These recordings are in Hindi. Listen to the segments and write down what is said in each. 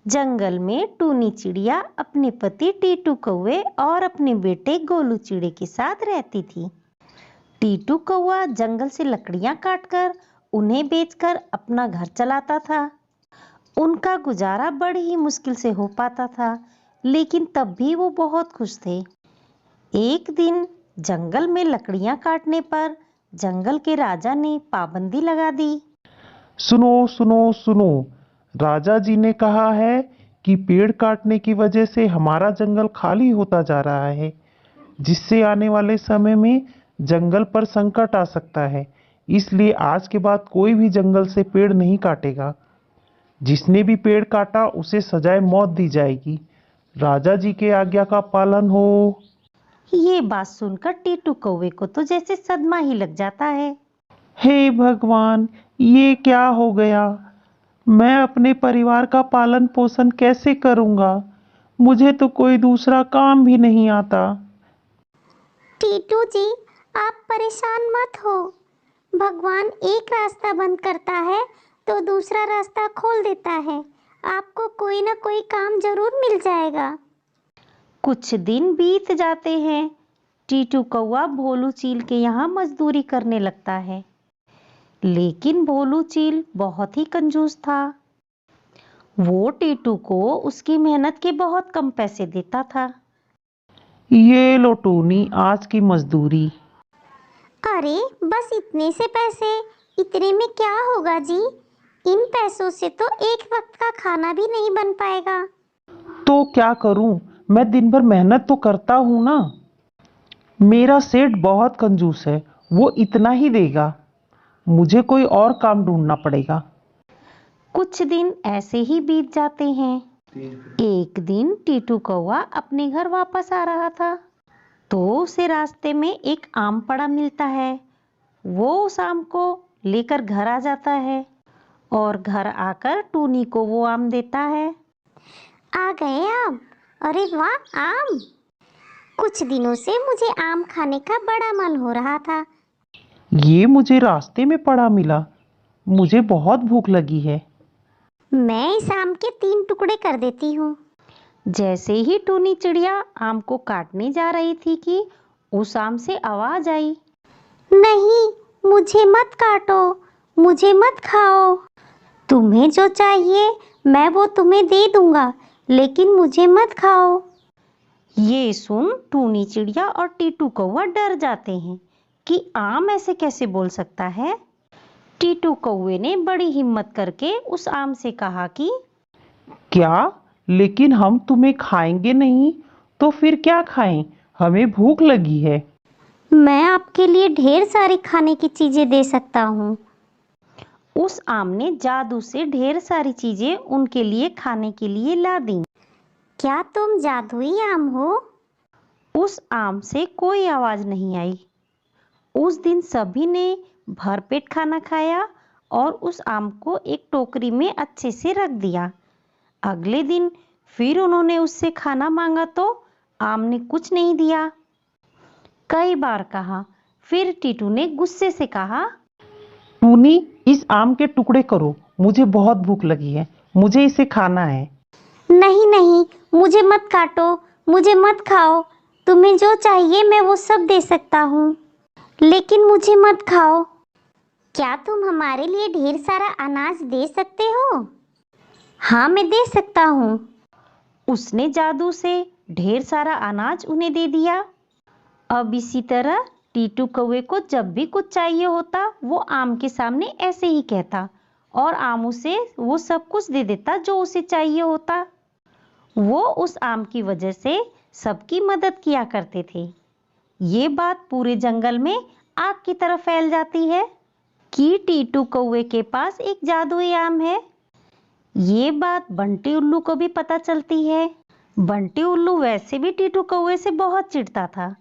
जंगल में टूनी चिड़िया अपने पति टीटू कौवे और अपने बेटे गोलू चिड़े के साथ रहती थी। टीटू कौवा जंगल से लकड़ियां काटकर उन्हें बेचकर अपना घर चलाता था। उनका गुजारा बड़ी ही मुश्किल से हो पाता था, लेकिन तब भी वो बहुत खुश थे। एक दिन जंगल में लकड़ियां काटने पर जंगल के राजा ने पाबंदी लगा दी। सुनो सुनो सुनो, राजा जी ने कहा है कि पेड़ काटने की वजह से हमारा जंगल खाली होता जा रहा है, जिससे आने वाले समय में जंगल पर संकट आ सकता है। इसलिए आज के बाद कोई भी जंगल से पेड़ नहीं काटेगा। जिसने भी पेड़ काटा उसे सजाए मौत दी जाएगी। राजा जी के आज्ञा का पालन हो। ये बात सुनकर टीटू कौवे को तो जैसे सदमा ही लग जाता है। हे भगवान, ये क्या हो गया? मैं अपने परिवार का पालन पोषण कैसे करूंगा? मुझे तो कोई दूसरा काम भी नहीं आता। टीटू जी, आप परेशान मत हो। भगवान एक रास्ता बंद करता है तो दूसरा रास्ता खोल देता है। आपको कोई ना कोई काम जरूर मिल जाएगा। कुछ दिन बीत जाते हैं। टीटू कौवा भोलू चील के यहाँ मजदूरी करने लगता है, लेकिन भोलू चील बहुत ही कंजूस था। वो टीटू को उसकी मेहनत के बहुत कम पैसे देता था। ये लो टूनी, आज की मजदूरी। अरे बस इतने से पैसे? इतने में क्या होगा जी? इन पैसों से तो एक वक्त का खाना भी नहीं बन पाएगा। तो क्या करूं? मैं दिन भर मेहनत तो करता हूं ना। मेरा सेठ बहुत कंजूस है, वो इतना ही देगा। मुझे कोई और काम ढूंढना पड़ेगा। कुछ दिन ऐसे ही बीत जाते हैं। एक दिन टीटू कौवा अपने घर वापस आ रहा था, तो उसे रास्ते में एक आम पड़ा मिलता है। वो उस आम को लेकर घर आ जाता है और घर आकर टूनी को वो आम देता है। आ गए आप? अरे वाह, आम! कुछ दिनों से मुझे आम खाने का बड़ा मन हो रहा था। ये मुझे रास्ते में पड़ा मिला। मुझे बहुत भूख लगी है। मैं इस आम के 3 टुकड़े कर देती हूँ। जैसे ही टूनी चिड़िया आम को काटने जा रही थी कि उस आम से आवाज आई, नहीं, मुझे मत काटो, मुझे मत खाओ। तुम्हें जो चाहिए मैं वो तुम्हें दे दूंगा, लेकिन मुझे मत खाओ। ये सुन टूनी चिड़िया और टीटू कौवा डर जाते हैं कि आम ऐसे कैसे बोल सकता है। टीटू कौवे ने बड़ी हिम्मत करके उस आम से कहा कि क्या? लेकिन हम तुम्हें खाएंगे नहीं, तो फिर क्या खाएं? हमें भूख लगी है। मैं आपके लिए ढेर सारी खाने की चीजें दे सकता हूँ। उस आम ने जादू से ढेर सारी चीजें उनके लिए खाने के लिए ला दी। क्या तुम जादुई आम हो? उस आम से कोई आवाज नहीं आई। उस दिन सभी ने भरपेट खाना खाया और उस आम को एक टोकरी में अच्छे से रख दिया। अगले दिन फिर उन्होंने उससे खाना मांगा तो आम ने कुछ नहीं दिया। कई बार कहा, फिर टीटू ने गुस्से से कहा, टूनी, इस आम के टुकड़े करो। मुझे बहुत भूख लगी है, मुझे इसे खाना है। नहीं नहीं, मुझे मत काटो, मुझे मत खाओ। तुम्हें जो चाहिए मैं वो सब दे सकता हूँ, लेकिन मुझे मत खाओ। क्या तुम हमारे लिए ढेर सारा अनाज दे सकते हो? हाँ, मैं दे सकता हूँ। उसने जादू से ढेर सारा अनाज उन्हें दे दिया। अब इसी तरह टीटू कौवे को जब भी कुछ चाहिए होता वो आम के सामने ऐसे ही कहता और आम उसे वो सब कुछ दे देता जो उसे चाहिए होता। वो उस आम की वजह से सबकी मदद किया करते थे। ये बात पूरे जंगल में आग की तरह फैल जाती है कि टीटू कौवे के पास एक जादुई आम है। ये बात बंटी उल्लू को भी पता चलती है। बंटी उल्लू वैसे भी टीटू कौवे से बहुत चिढ़ता था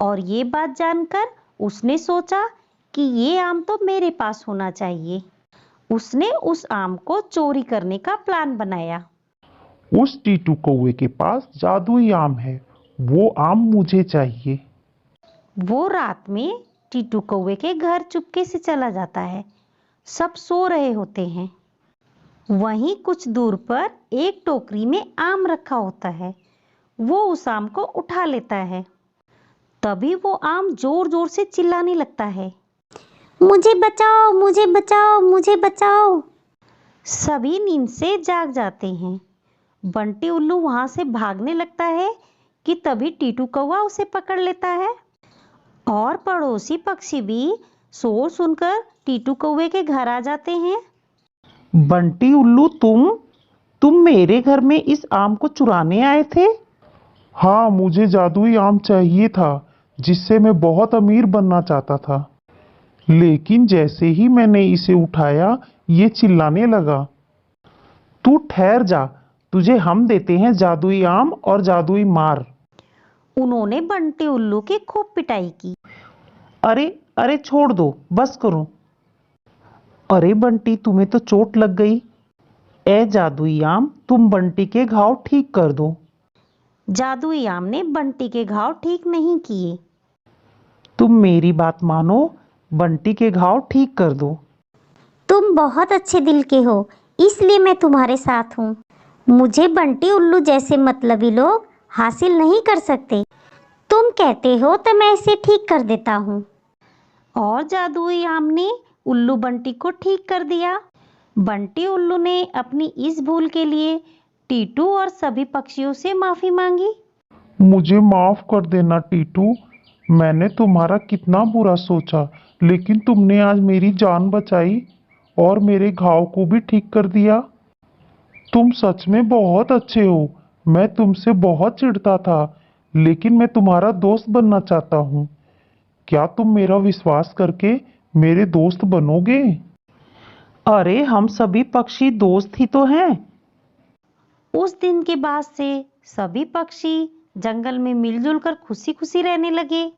और ये बात जानकर उसने सोचा कि ये आम तो मेरे पास होना चाहिए। उसने उस आम को चोरी करने का प्लान बनाया। उस टीटू कौवे के पास जादुई आम है, वो आम मुझे चाहिए। वो रात में टीटू कौवे के घर चुपके से चला जाता है। सब सो रहे होते हैं। वहीं कुछ दूर पर एक टोकरी में आम रखा होता है। वो उस आम को उठा लेता है। तभी वो आम जोर जोर से चिल्लाने लगता है। मुझे बचाओ, मुझे बचाओ, मुझे बचाओ। सभी नींद से जाग जाते हैं। बंटी उल्लू वहां से भागने लगता है कि तभी टीटू कौवा उसे पकड़ लेता है। और पड़ोसी पक्षी भी शोर सुनकर टीटू कौवे के घर आ जाते हैं। बंटी उल्लू, तुम मेरे घर में इस आम को चुराने आए थे? हाँ, मुझे जादुई आम चाहिए था जिससे मैं बहुत अमीर बनना चाहता था। लेकिन जैसे ही मैंने इसे उठाया ये चिल्लाने लगा। तू ठहर जा, तुझे हम देते हैं जादुई आम और जादुई मार। उन्होंने बंटी उल्लू की खूब पिटाई की। अरे अरे छोड़ दो, बस करो। अरे बंटी, तुम्हें तो चोट लग गई। ए जादुई आम, तुम बंटी के घाव ठीक कर दो। जादुई आम ने बंटी के घाव ठीक नहीं किए। तुम मेरी बात मानो, बंटी के घाव ठीक कर दो। तुम बहुत अच्छे दिल के हो, इसलिए मैं तुम्हारे साथ हूँ। मुझे बंटी उल्लू जैसे मतलबी लोग हासिल नहीं कर सकते। तुम कहते हो तो मैं इसे ठीक कर देता हूँ। और जादुई आम ने उल्लू बंटी को ठीक कर दिया। बंटी उल्लू ने अपनी इस भूल के लिए टीटू और सभी पक्षियों से माफी मांगी। मुझे माफ कर देना टीटू, मैंने तुम्हारा कितना बुरा सोचा, लेकिन तुमने आज मेरी जान बचाई और मेरे घाव को भी ठीक कर दिया। तुम सच में बहुत अच्छे हो। मैं तुमसे बहुत चिढ़ता था, लेकिन मैं तुम्हारा दोस्त बनना चाहता हूँ। क्या तुम मेरा विश्वास करके मेरे दोस्त बनोगे? अरे हम सभी पक्षी दोस्त ही तो हैं। उस दिन के बाद से सभी पक्षी जंगल में मिलजुल कर खुशी खुशी रहने लगे।